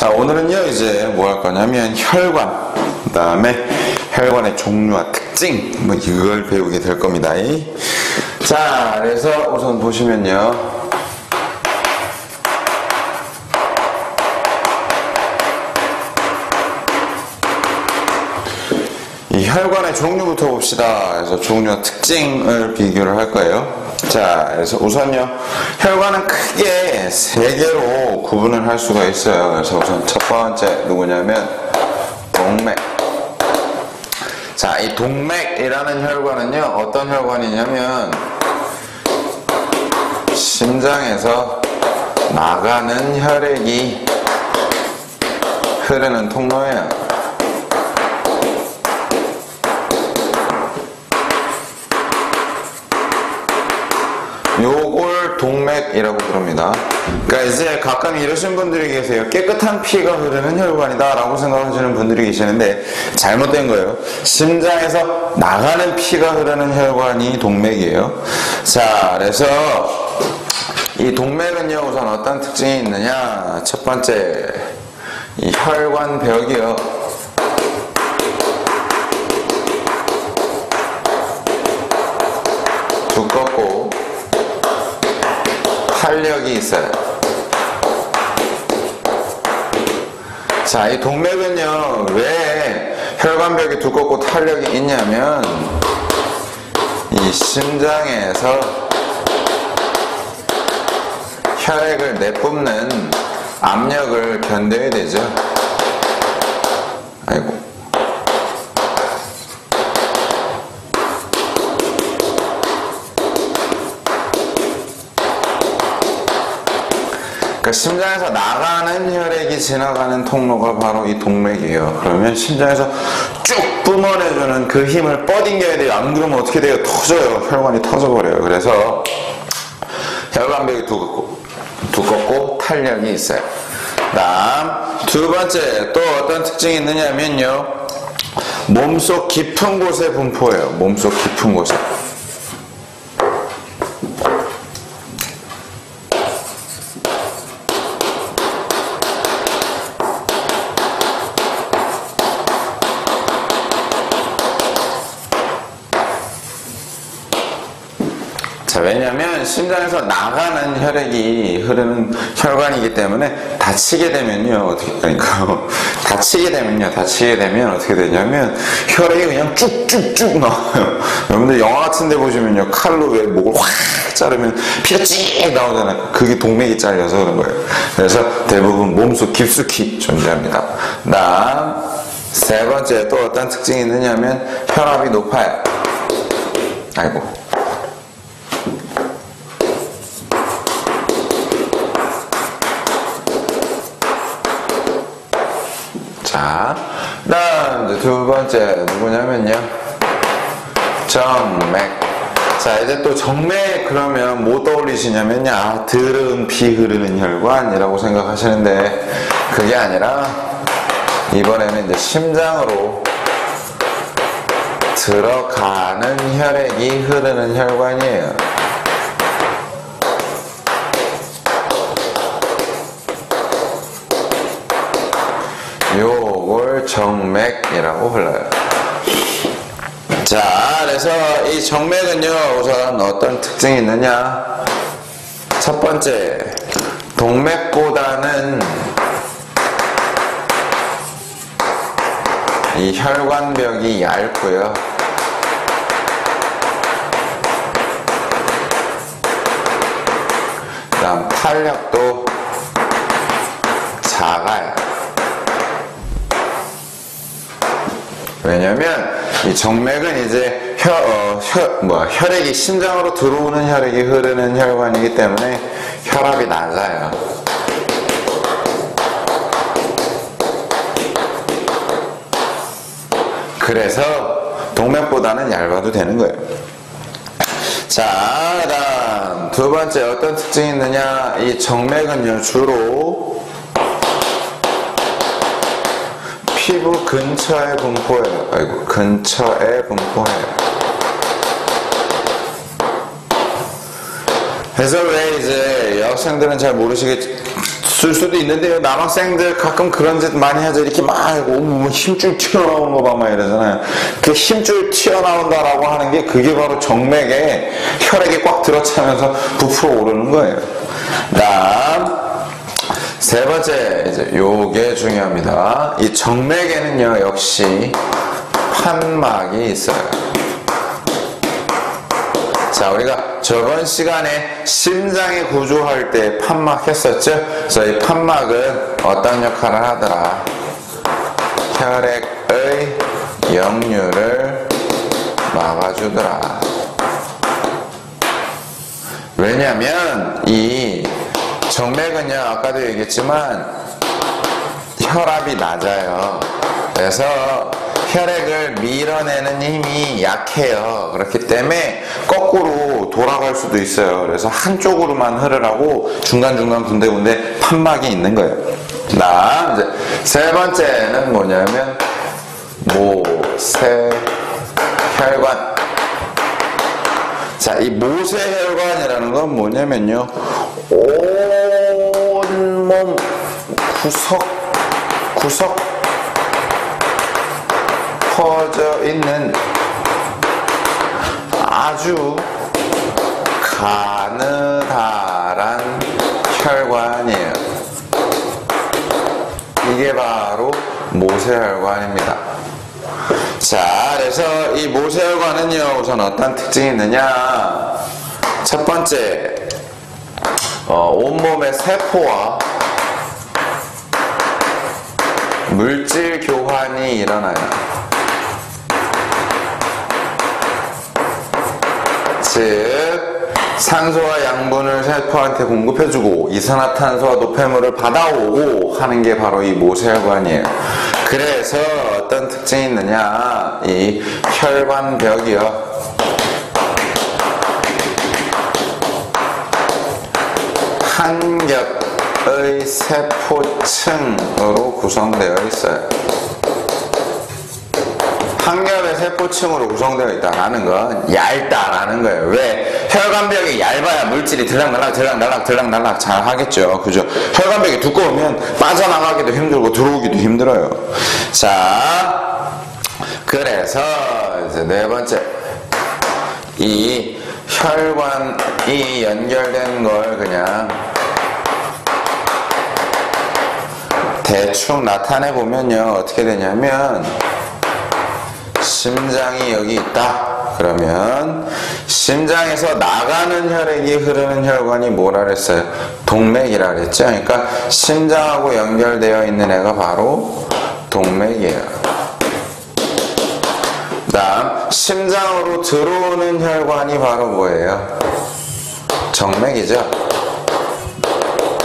자, 오늘은요 이제 뭐 할 거냐면 혈관, 그 다음에 혈관의 종류와 특징 뭐 이걸 배우게 될 겁니다. 자, 그래서 우선 보시면요, 이 혈관의 종류부터 봅시다. 그래서 종류와 특징을 비교를 할 거예요. 자, 그래서 우선요, 혈관은 크게 세 개로 구분을 할 수가 있어요. 그래서 우선 첫 번째 누구냐면 동맥. 자, 이 동맥이라는 혈관은요, 어떤 혈관이냐면 심장에서 나가는 혈액이 흐르는 통로예요. 요걸 동맥이라고 부릅니다. 그러니까 이제 가끔 이러신 분들이 계세요. 깨끗한 피가 흐르는 혈관이다 라고 생각하시는 분들이 계시는데 잘못된 거예요. 심장에서 나가는 피가 흐르는 혈관이 동맥이에요. 자, 그래서 이 동맥은요, 우선 어떤 특징이 있느냐, 첫 번째, 이 혈관벽이요, 두껍고 탄력이 있어요. 자, 이 동맥은요, 왜 혈관벽이 두껍고 탄력이 있냐면 이 심장에서 혈액을 내뿜는 압력을 견뎌야 되죠. 아이고. 그러니까 심장에서 나가는 혈액이 지나가는 통로가 바로 이 동맥이에요. 그러면 심장에서 쭉 뿜어내주는 그 힘을 뻗ing겨야 돼요. 안 그러면 어떻게 돼요? 터져요. 혈관이 터져버려요. 그래서 혈관벽이 두껍고 탄력이 있어요. 다음 두 번째, 또 어떤 특징이 있느냐면요, 몸속 깊은 곳에 분포해요. 몸속 깊은 곳에. 자, 왜냐면 심장에서 나가는 혈액이 흐르는 혈관이기 때문에 다치게 되면요, 다치게 되면 어떻게 되냐면 혈액이 그냥 쭉쭉쭉 나와요. 여러분들 영화 같은 데 보시면요, 칼로 왜 목을 확 자르면 피가 쭉 나오잖아요. 그게 동맥이 잘려서 그런 거예요. 그래서 대부분 몸속 깊숙이 존재합니다. 다음 세 번째, 또 어떤 특징이 있느냐면 혈압이 높아요. 아이고. 자, 다음 두 번째 누구냐면요, 정맥. 자, 이제 또 정맥 그러면 뭐 떠올리시냐면요, 아, 드름 피 흐르는 혈관이라고 생각하시는데 그게 아니라 이번에는 이제 심장으로 들어가는 혈액이 흐르는 혈관이에요. 요걸 정맥이라고 불러요. 자, 그래서 이 정맥은요, 우선 어떤 특징이 있느냐, 첫 번째, 동맥보다는 이 혈관벽이 얇고요, 그 다음 탄력도 작아요. 왜냐면 이 정맥은 이제 혈액이 심장으로 들어오는 혈액이 흐르는 혈관이기 때문에 혈압이 낮아요. 그래서 동맥보다는 얇아도 되는 거예요. 자, 다음 두 번째, 어떤 특징이 있느냐, 이 정맥은요, 주로 피부 근처에 분포해요. 아이고, 근처에 분포해요. 그래서 왜 이제 여학생들은 잘 모르시겠 쓸 수도 있는데요. 남학생들 가끔 그런 짓 많이 하죠. 이렇게 막 힘줄 튀어나오는 거 봐 막 이러잖아요. 그 힘줄 튀어나온다라고 하는 게 그게 바로 정맥에 혈액이 꽉 들어차면서 부풀어 오르는 거예요. 다음 세 번째, 이제 요게 중요합니다. 이 정맥에는요 역시 판막이 있어요. 자, 우리가 저번 시간에 심장의 구조할 때 판막 했었죠? 그래서 이 판막은 어떤 역할을 하더라? 혈액의 역류를 막아주더라. 왜냐면 이 정맥은요, 아까도 얘기했지만 혈압이 낮아요. 그래서 혈액을 밀어내는 힘이 약해요. 그렇기 때문에 거꾸로 돌아갈 수도 있어요. 그래서 한쪽으로만 흐르라고 중간중간 군데군데 판막이 있는 거예요. 이제 세 번째는 뭐냐면 모세혈관. 자, 이 모세혈관이라는 건 뭐냐면요, 온몸 구석 퍼져 있는 아주 가느다란 혈관이에요. 이게 바로 모세혈관입니다. 자, 그래서 이 모세혈관은요, 우선 어떤 특징이 있느냐? 첫 번째, 온몸의 세포와 물질 교환이 일어나요. 즉, 산소와 양분을 세포한테 공급해주고 이산화탄소와 노폐물을 받아오고 하는 게 바로 이 모세혈관이에요. 그래서 어떤 특징이 있느냐? 이 혈관벽이요, 한 겹의 세포층으로 구성되어 있어요. 한 겹의 세포층으로 구성되어 있다라는 건 얇다라는 거예요. 왜? 혈관벽이 얇아야 물질이 들락날락 잘 하겠죠. 그죠? 혈관벽이 두꺼우면 빠져나가기도 힘들고 들어오기도 힘들어요. 자, 그래서 이제 네 번째, 이 혈관이 연결된 걸 그냥 대충 나타내 보면요, 어떻게 되냐면, 심장이 여기 있다. 그러면 심장에서 나가는 혈액이 흐르는 혈관이 뭐라 그랬어요? 동맥이라 그랬죠. 그러니까 심장하고 연결되어 있는 애가 바로 동맥이에요. 다음, 심장으로 들어오는 혈관이 바로 뭐예요? 정맥이죠.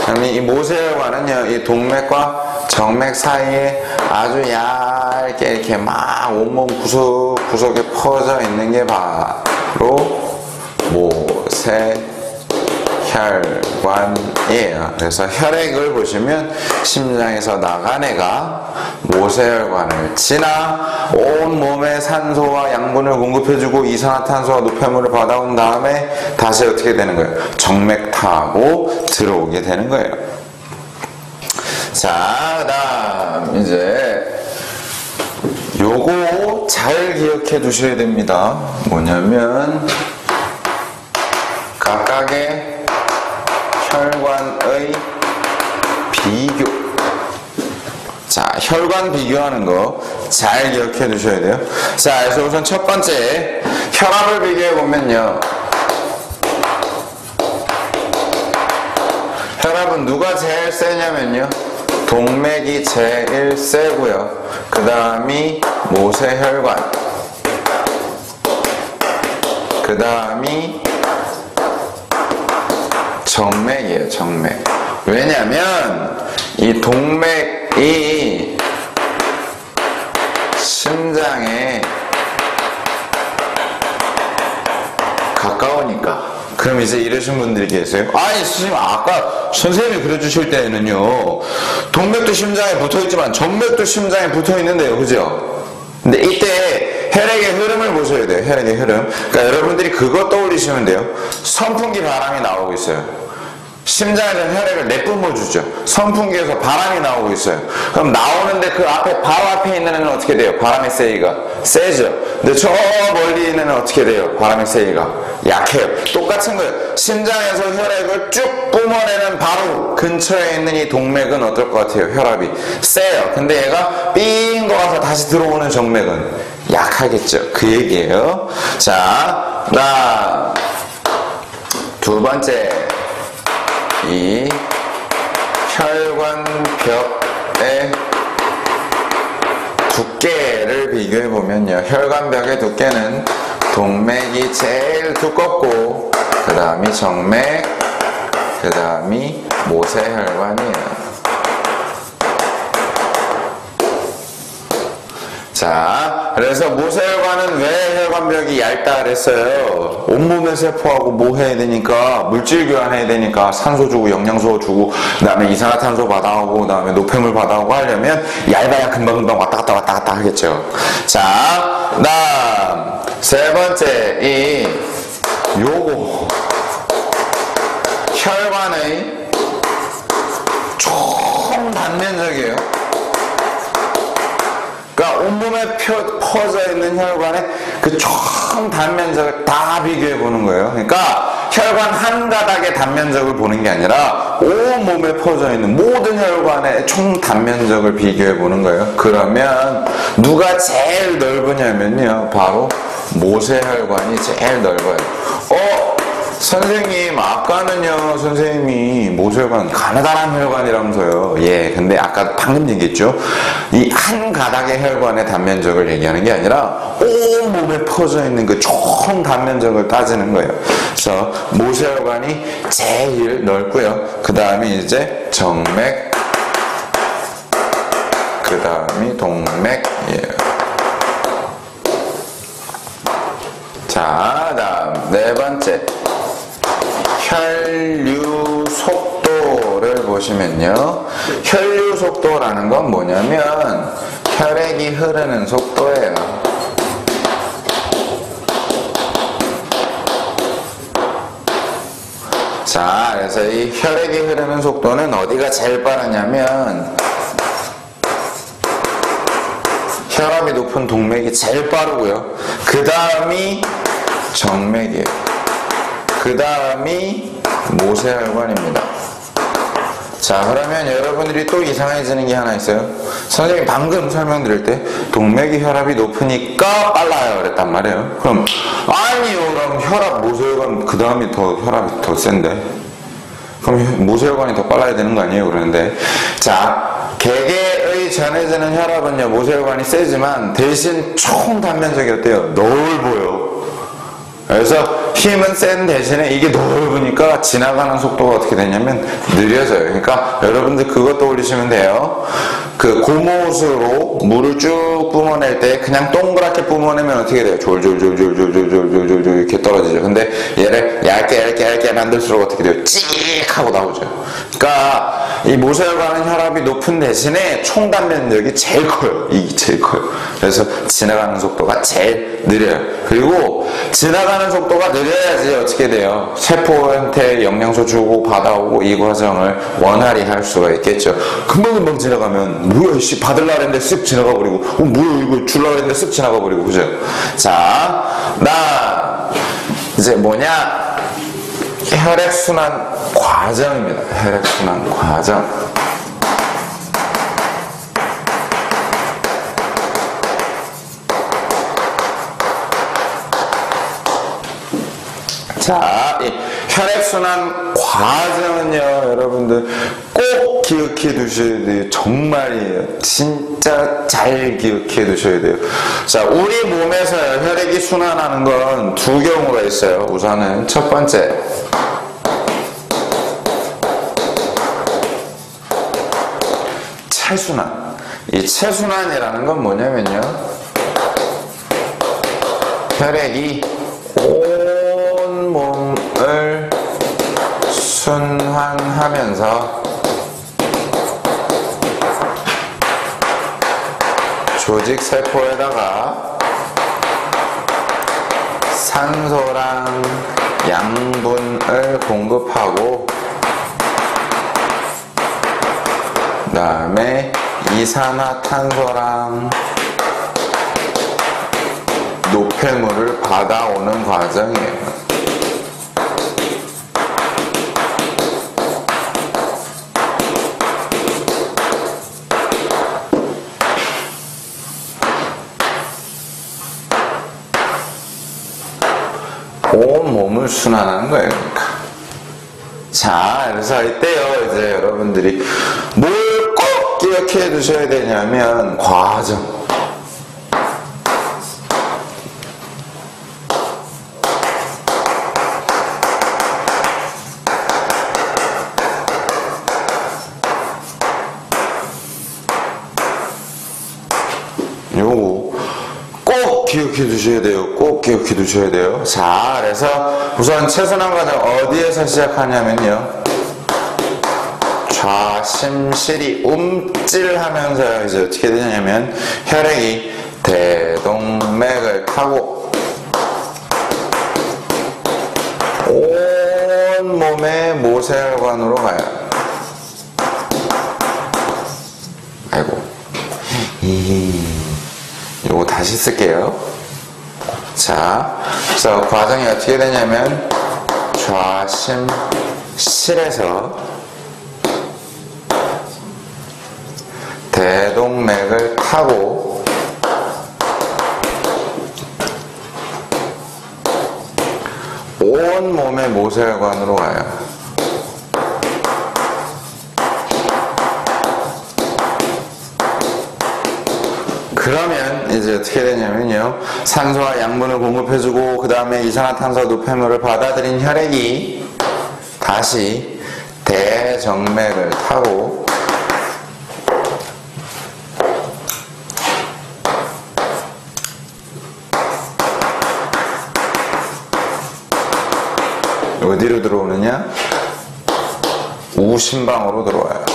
그럼 이 모세혈관은요, 이 동맥과 정맥 사이에 아주 얇게 이렇게 막 온몸 구석구석에 퍼져 있는 게 바로 모세혈관이에요. 그래서 혈액을 보시면 심장에서 나간 애가 모세혈관을 지나 온몸에 산소와 양분을 공급해주고 이산화탄소와 노폐물을 받아온 다음에 다시 어떻게 되는 거예요? 정맥 타고 들어오게 되는 거예요. 자, 그다음 이제 요거 잘 기억해 두셔야 됩니다. 뭐냐면 각각의 혈관의 비교. 자, 혈관 비교하는 거 잘 기억해 두셔야 돼요. 자, 그래서 우선 첫 번째 혈압을 비교해 보면요, 혈압은 누가 제일 세냐면요, 동맥이 제일 세고요. 그 다음이 모세혈관, 그 다음이 정맥이에요. 정맥. 왜냐면 이 동맥이 심장에 가까우니까. 그럼 이제 이러신 분들이 계세요. 아니 선생님, 아까 선생님이 그려주실 때는요, 동맥도 심장에 붙어있지만 정맥도 심장에 붙어있는데요, 그죠? 근데 이때 혈액의 흐름을 보셔야 돼요. 혈액의 흐름. 그러니까 여러분들이 그거 떠올리시면 돼요. 선풍기 바람이 나오고 있어요. 심장에서 혈액을 내뿜어주죠. 선풍기에서 바람이 나오고 있어요. 그럼 나오는데 그 앞에 바로 앞에 있는 애는 어떻게 돼요? 바람의 세기가 세죠. 근데 저 멀리 있는 애는 어떻게 돼요? 바람의 세기가 약해요. 똑같은 거예요. 심장에서 혈액을 쭉 뿜어내는 바로 근처에 있는 이 동맥은 어떨 것 같아요? 혈압이 세요. 근데 얘가 삥 거와서 다시 들어오는 정맥은 약하겠죠. 그 얘기예요. 자, 나 두 번째, 이 혈관벽의 두께를 비교해 보면요, 혈관벽의 두께는 동맥이 제일 두껍고 그 다음이 정맥, 그 다음이 모세혈관이에요. 자, 그래서 모세혈관은 왜 혈관벽이 얇다 그랬어요? 온몸의 세포하고 뭐 해야 되니까, 물질 교환해야 되니까 산소 주고 영양소 주고 그 다음에 이산화탄소 받아오고 그 다음에 노폐물 받아오고 하려면 얇아야 금방금방 왔다 갔다 하겠죠. 자, 다음 세 번째, 요거 혈관의 총 단면적이에요. 그러니까 온몸에 퍼져 있는 혈관의 그 총 단면적을 다 비교해 보는 거예요. 그러니까 혈관 한 가닥의 단면적을 보는 게 아니라 온몸에 퍼져 있는 모든 혈관의 총 단면적을 비교해 보는 거예요. 그러면 누가 제일 넓으냐면요, 바로 모세혈관이 제일 넓어요. 선생님, 아까는요, 선생님이 모세혈관 가느다란 혈관이라면서요. 예, 근데 아까 방금 얘기했죠. 이 한 가닥의 혈관의 단면적을 얘기하는 게 아니라 온몸에 퍼져 있는 그 총 단면적을 따지는 거예요. 그래서 모세혈관이 제일 넓고요. 그 다음에 이제 정맥, 그 다음이 동맥이에요. 자, 다음 네 번째. 혈류 속도를 보시면요, 혈류 속도라는 건 뭐냐면 혈액이 흐르는 속도예요. 자, 그래서 이 혈액이 흐르는 속도는 어디가 제일 빠르냐면 혈압이 높은 동맥이 제일 빠르고요. 그 다음이 정맥이에요. 그 다음이 모세혈관입니다. 자, 그러면 여러분들이 또 이상해지는 게 하나 있어요. 선생님이 방금 설명드릴 때 동맥이 혈압이 높으니까 빨라요 그랬단 말이에요. 그럼 아니요, 그럼 혈압, 모세혈관 그 다음이 더 혈압이 더 센데, 그럼 모세혈관이 더 빨라야 되는 거 아니에요? 그러는데, 자, 개개의 전해지는 혈압은요, 모세혈관이 세지만 대신 총 단면적이 어때요? 넓어요. 그래서 힘은 센 대신에 이게 넓으니까 지나가는 속도가 어떻게 되냐면 느려져요. 그러니까 여러분들 그것 떠올리시면 돼요. 그 고무옷으로 물을 쭉 뿜어낼 때 그냥 동그랗게 뿜어내면 어떻게 돼요? 졸졸졸졸졸졸졸졸 이렇게 떨어지죠. 근데 얘를 얇게 만들수록 어떻게 돼요? 찍 하고 나오죠. 그러니까 이 모세혈관은 혈압이 높은 대신에 총 단면적이 제일 커요. 이게 제일 커요. 그래서 지나가는 속도가 제일 느려요. 그리고 지나가는 속도가 느려야지 어떻게 돼요? 세포한테 영양소 주고 받아오고 이 과정을 원활히 할 수가 있겠죠. 금방금방 지나가면 뭐야 씨, 받으려고 했는데 쓱 지나가 버리고, 뭐야 이거 주려고 했는데 쓱 지나가 버리고, 그죠? 자, 나 이제 뭐냐, 혈액순환 과정입니다. 혈액순환 과정. 자, 이 혈액순환 과정은요, 여러분들 꼭 기억해 두셔야 돼요. 정말이에요. 진짜 잘 기억해 두셔야 돼요. 자, 우리 몸에서 혈액이 순환하는 건 두 경우가 있어요. 우선은 첫 번째, 체순환. 이 체순환이라는 건 뭐냐면요, 혈액이 몸을 순환하면서 조직 세포에다가 산소랑 양분을 공급하고 다음에 이산화탄소랑 노폐물을 받아오는 과정이에요. 온 몸을 순환하는 거예요, 그러니까. 자, 그래서 이때요, 이제 여러분들이 뭘 꼭 기억해 두셔야 되냐면, 과정. 요거 꼭 기억해 두셔야 돼요. 꼭 기억해 두셔야 돼요. 자, 그래서 우선 최순환 과정 어디에서 시작하냐면요. 좌심실이 움찔하면서 이제 어떻게 되냐면 혈액이 대동맥을 타고 온 몸의 모세혈관으로 가요. 아이고. 요거 다시 쓸게요. 자, 그래서 과정이 어떻게 되냐면 좌심실에서 대동맥을 타고 온 몸의 모세혈관으로 가요. 그러면 이제 어떻게 되냐면요. 산소와 양분을 공급해주고 그 다음에 이산화탄소 노폐물을 받아들인 혈액이 다시 대정맥을 타고 어디로 들어오느냐? 우심방으로 들어와요.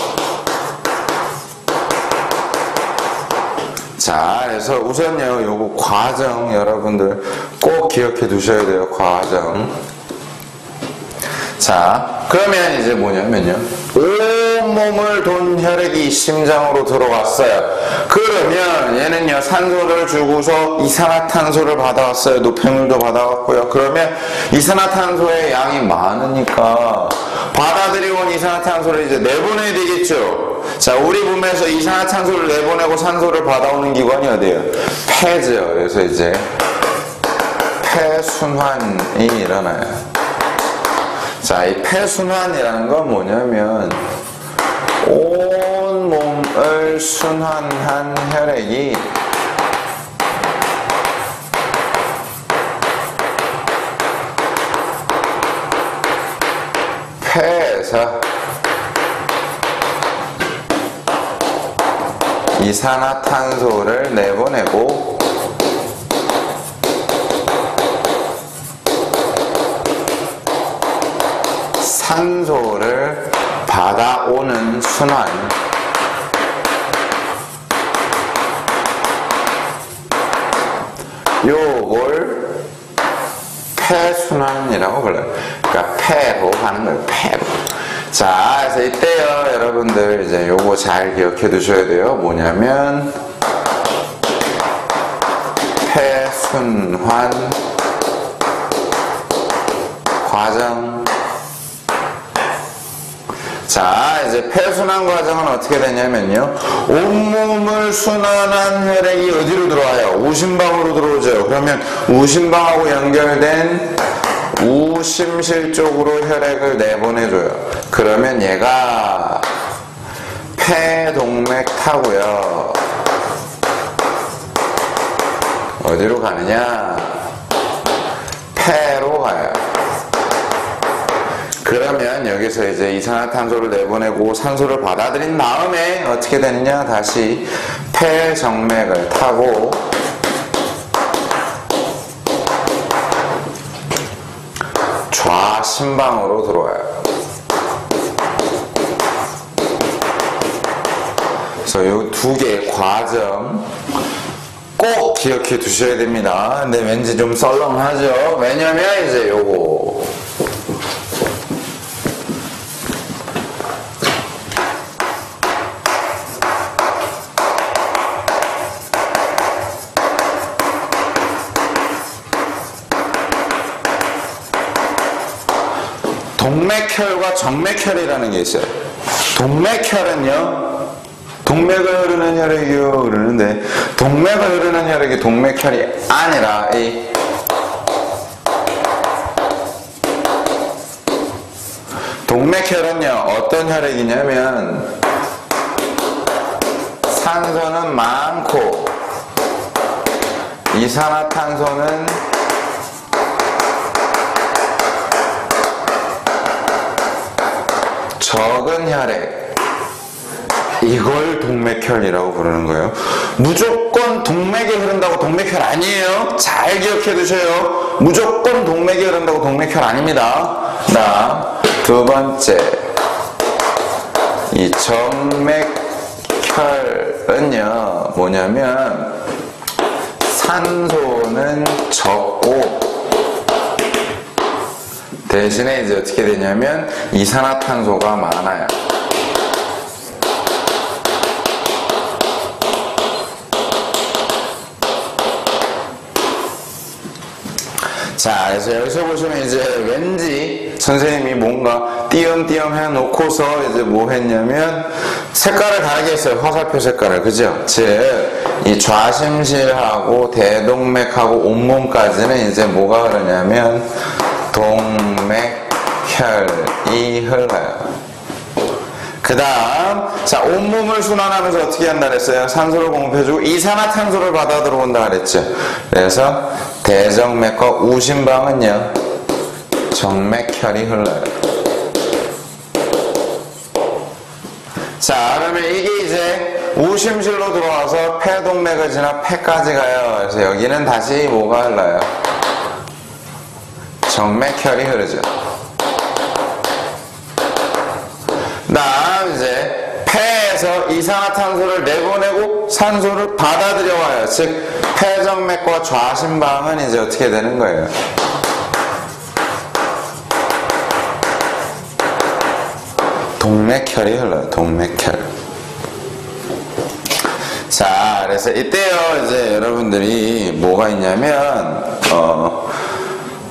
자, 그래서 우선요, 요거 과정 여러분들 꼭 기억해 두셔야 돼요. 과정. 자, 그러면 이제 뭐냐면요. 온몸을 돈 혈액이 심장으로 들어왔어요. 그러면 얘는요, 산소를 주고서 이산화탄소를 받아왔어요. 노폐물도 받아왔고요. 그러면 이산화탄소의 양이 많으니까 받아들이고 온 이산화탄소를 이제 내보내야 되겠죠. 자, 우리 몸에서 이산화탄소를 내보내고 산소를 받아오는 기관이 어디예요? 폐죠. 그래서 이제 폐순환이 일어나요. 자, 이 폐순환이라는 건 뭐냐면 온 몸을 순환한 혈액이 폐에서 이산화탄소를 내보내고 산소를 받아오는 순환. 요걸 폐순환이라고 불러요. 그러니까 폐로 가는 거예요. 폐로. 자, 그래서 이때요, 여러분들 이제 요거 잘 기억해 두셔야 돼요. 뭐냐면 폐순환 과정. 자, 이제 폐순환 과정은 어떻게 되냐면요. 온몸을 순환한 혈액이 어디로 들어와요? 우심방으로 들어오죠. 그러면 우심방하고 연결된 우심실 쪽으로 혈액을 내보내줘요. 그러면 얘가 폐동맥 타고요. 어디로 가느냐? 폐로 가요. 그러면 여기서 이제 이산화탄소를 내보내고 산소를 받아들인 다음에 어떻게 되느냐? 다시 폐정맥을 타고 좌심방으로 들어와요. 그래서 이 두 개의 과정 꼭 기억해 두셔야 됩니다. 근데 왠지 좀 썰렁하죠? 왜냐면 이제 요거 동맥혈과 정맥혈이라는 게 있어요. 동맥혈은요, 동맥을 흐르는 혈액이 흐르는데, 동맥을 흐르는 혈액이 동맥혈이 아니라 이 동맥혈은요 어떤 혈액이냐면 산소는 많고 이산화탄소는 적은 혈액, 이걸 동맥혈이라고 부르는 거예요. 무조건 동맥이 흐른다고 동맥혈 아니에요. 잘 기억해 두셔요. 무조건 동맥이 흐른다고 동맥혈 아닙니다. 나 두 번째, 이 정맥혈은요 뭐냐면 산소는 적고 대신에 이제 어떻게 되냐면 이산화탄소가 많아요. 자, 그래서 여기서 보시면 이제 왠지 선생님이 뭔가 띄엄띄엄 해놓고서 이제 뭐 했냐면 색깔을 다르게 했어요. 화살표 색깔을. 그죠? 즉, 이 좌심실하고 대동맥하고 온몸까지는 이제 뭐가 흐르냐면 동맥혈이 흘러요. 그 다음, 자, 온몸을 순환하면서 어떻게 한다 그랬어요? 산소를 공급해주고 이산화탄소를 받아 들어온다 그랬죠. 그래서 대정맥과 우심방은요 정맥혈이 흘러요. 자, 그러면 이게 이제 우심실로 들어와서 폐동맥을 지나 폐까지 가요. 그래서 여기는 다시 뭐가 흘러요? 정맥혈이 흐르죠. 다음 이제 폐에서 이산화탄소를 내보내고 산소를 받아들여와요. 즉 폐정맥과 좌심방은 이제 어떻게 되는 거예요? 동맥혈이 흘러요. 동맥혈. 자, 그래서 이때요 이제 여러분들이 뭐가 있냐면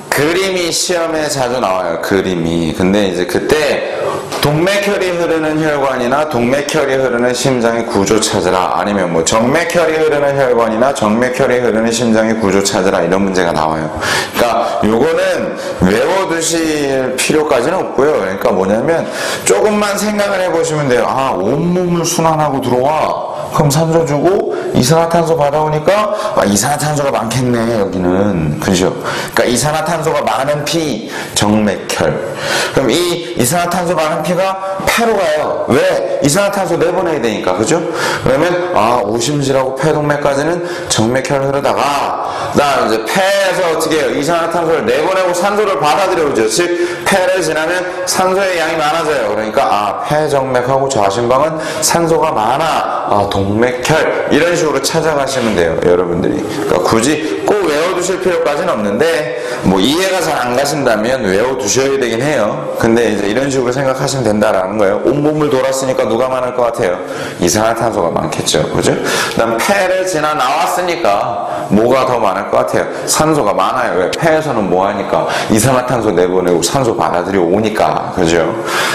그림이 시험에 자주 나와요. 그림이. 근데 이제 그때 동맥혈이 흐르는 혈관이나 동맥혈이 흐르는 심장의 구조 찾으라, 아니면 뭐 정맥혈이 흐르는 혈관이나 정맥혈이 흐르는 심장의 구조 찾으라, 이런 문제가 나와요. 그러니까 요거는 외워두실 필요까지는 없고요. 그러니까 뭐냐면 조금만 생각을 해보시면 돼요. 아, 온몸을 순환하고 들어와. 그럼 산소 주고 이산화탄소 받아오니까 이산화탄소가 많겠네 여기는. 그죠? 그러니까 이산화탄소가 많은 피, 정맥혈. 그럼 이 이산화탄소 많은 피가 폐로 가요. 왜? 이산화탄소 내보내야 되니까. 그죠? 그러면 우심실하고 폐동맥까지는 정맥혈을 흐르다가 그다음 이제 폐에서 어떻게 해요? 이산화탄소를 내보내고 산소를 받아들여오죠. 즉 폐를 지나면 산소의 양이 많아져요. 그러니까 폐정맥하고 좌심방은 산소가 많아. 동맥혈, 이런 식으로 찾아가시면 돼요, 여러분들이. 그러니까 굳이 꼭 외워두실 필요까지는 없는데 뭐 이해가 잘 안 가신다면 외워두셔야 되긴 해요. 근데 이제 이런 식으로 생각하시면 된다라는 거예요. 온몸을 돌았으니까 누가 많을 것 같아요? 이산화탄소가 많겠죠. 그죠? 그다음 폐를 지나 나왔으니까 뭐가 더 많을 것 같아요? 산소가 많아요. 왜? 폐에서는 뭐 하니까? 이산화탄소 내보내고 산소 받아들여 오니까. 그죠?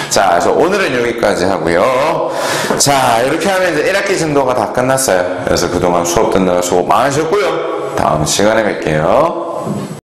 자, 그래서 오늘은 여기까지 하고요. 자, 이렇게 하면 이제 1학기 진도가 다 끝났어요. 그래서 그동안 수업 듣느라 수고 많으셨고요. 다음 시간에 뵐게요.